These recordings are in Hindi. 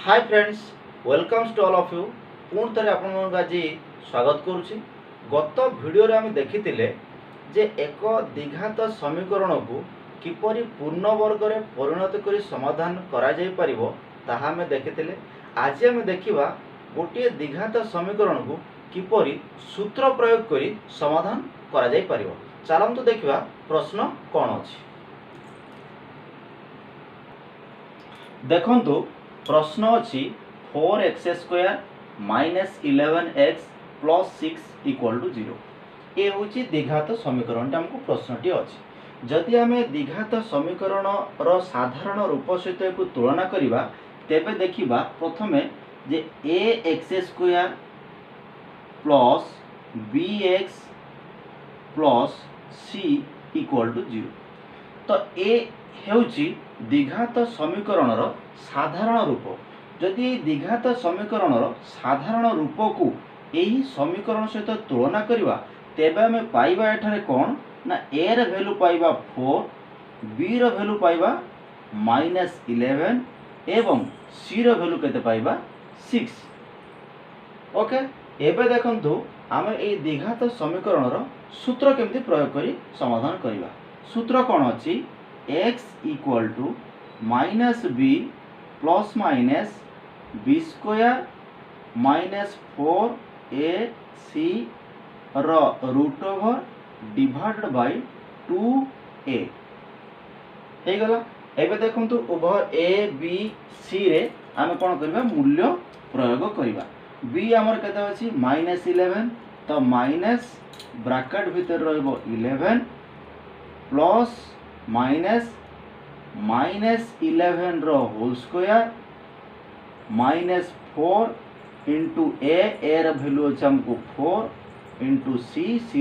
Hi friends, welcomes to all of you. पुणी थे आप आज स्वागत करुच्ची। गत भिडियो आम देखी जे एक द्विघात समीकरण को किपरि पूर्ण वर्ग में परिणत कर समाधान करा देखी। आज आम देखा गोटे द्विघात समीकरण को किपरि सूत्र प्रयोग कर समाधान करा। चलतु देखा प्रश्न कौन अच्छी। देखंतु प्रश्न अच्छी 4x² - 11x + 6 = 0। ये हूँ द्विघात समीकरण आमको प्रश्नटी अच्छी। जदि आम द्विघात समीकरण रो साधारण रूप सहित तुलना करवा तेबे देखिबा प्रथमे जे ax² + bx + c = 0। तो ए हेउची द्विघात समीकरण रो साधारण रूप। जदि द्विघात समीकरण रो साधारण रूप को यही समीकरण सहित तुलना करवा तेबे आमे पाइबा एठारे कोन ना a र वैल्यू पाइबा 4, b र वैल्यू पाइबा -11 एवं c र वैल्यू केते पाइबा 6। ओके, एबे देखंतु आमे ए द्विघात समीकरण रो सूत्र केमति प्रयोग करी समाधान करवा। सूत्र कोन अछि x = -b ± b² - 4ac √/2a हे गला। एबे देखंतु उभय a b c रे आमे कोन करबा मूल्य प्रयोग करबा। b हमर केते अछि -11, तो माइनस ब्रैकेट भीतर रहइबो 11 प्लस माइनस -11 रो होल स्क्वायर -4 इंटू a र वैल्यू अछि हमको 4 इंटू c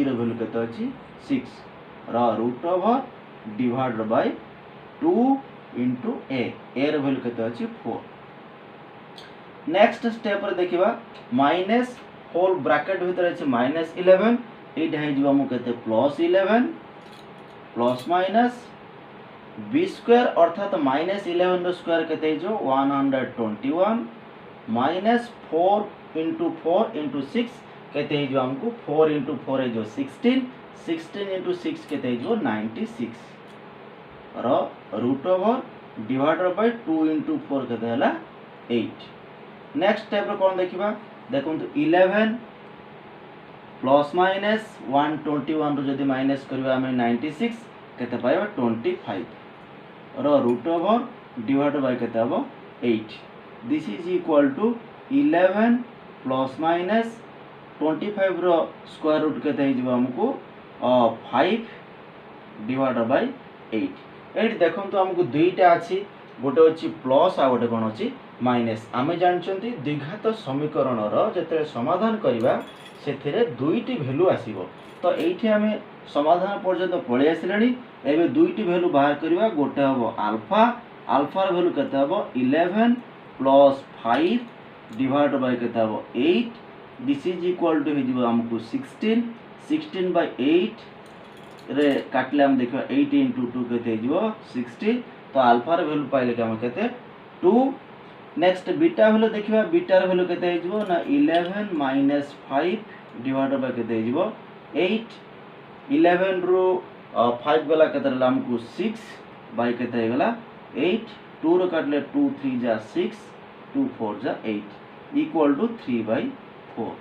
र वैल्यू केते अछि 6 √/2 इंटू a र वैल्यू केते अछि 4। नेक्स्ट स्टेप रे देखिबा माइनस होल ब्रैकेट भीतर अछि -11 एटा हे जिवो हमको केते +11 प्लस माइनस b² अर्थात -11 रो स्क्वायर केते जो 121 -4 इंटू 4 इंटू 6 केते जो हमको 4 इंटू 4 है जो 16 इंटू 6 केते जो 96 रो √/2 इंटू 4 केते हला 8। नेक्स्ट स्टेप रे कोन देखिबा देखंतु 11 प्लस माइनस 121 रो जदी माइनस करबा हम 96 केते पाइबा 25 रो √/2 केते हबो 8। This is equal to 11 plus minus 25 रो स्क्वायर रूट केते हे जिवो हमको 5/8। एट देखंतु हमको दुईटा अछि, गोटे अछि प्लस आ गोटे कोन अछि माइनस। आमे जानचंती द्विघात समीकरण रो जते समाधान करबा सेथिरे दुईटी वैल्यू आसीबो। तो एठी आमे समाधान पर्यंत पळि आसिलानी। एबे दुईटी वैल्यू बाहर करबा, गोटे हबो अल्फा, अल्फा रो वैल्यू केते हबो 11 प्लस 5 डिवाइड बाय केते हबो 8। दिस इज इक्वल टू हे जिवो हमको 16/8 रे काटले हम देखो 8 * 2 केते जिवो 60। तो अल्फा रो वैल्यू पाइले के हम केते 2। नेक्स्ट बीटा वैल्यू देखिबा, बीटा रो वैल्यू केते जिवो ना 11 - 5 डिवाइड बाय केते जिवो 8। 11 रो 5 गला केते रहला हमको 6 बाय केते गला 8। 2 रो काटले 2 3 जा 6 2 4 जा 8 इक्वल टू 3/4।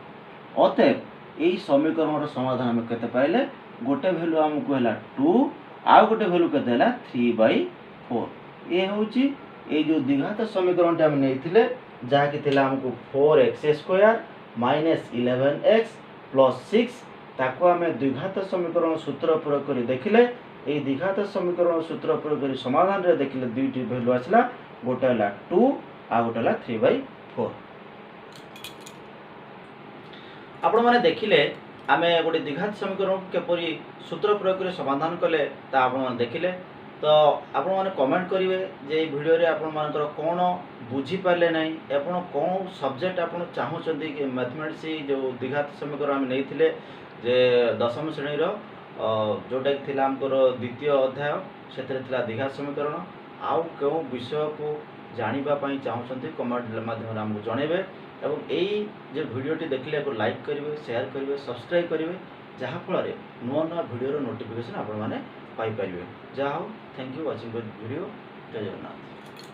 अतएव एई समीकरण रो समाधान हम केते पाइले, गोटे वैल्यू हमको हला 2 आ गोटे वैल्यू केते हला 3/4। ए होची ए जो द्विघात समीकरण हम नेथिले जहा कि थिला हमको 4x² - 11x + 6 ताको हमें द्विघात समीकरण सूत्र प्रयोग करी देखिले। ए द्विघात समीकरण सूत्र प्रयोग करी समाधान रे देखिले दुईटी वैल्यू आसला, गोटे हला 2 आ गोटे हला 3/4। आपण माने देखिले आमे गोटे द्विघात समीकरण केपरि सूत्र प्रयोग करी समाधान कले ता आपण माने देखिले। तो आपण माने कमेंट करिवे जे ए वीडियो रे आपण मानकर कोन बुझी पाले नै, आपण कोन सब्जेक्ट आपण चाहू चंदी कि मैथमेटिक्स जो द्विघात समीकरण हम नेथिले जे दशम श्रेणी रो जोटा कि थिला हमकर द्वितीय अध्याय सेतरे थिला द्विघात समीकरण आउ केउ विषय को जानिबा पई चाहउछन्ते कमेंट माध्यम हमको जणेबे एवं एई जे वीडियोटी देखले को लाइक करिवे शेयर करिवे सब्सक्राइब करिवे जहा फल नुआ नुआ वीडियो नोटिफिकेशन आपण माने पाई परिवे। जहा हो thank you watching the video. जय जगन्नाथ।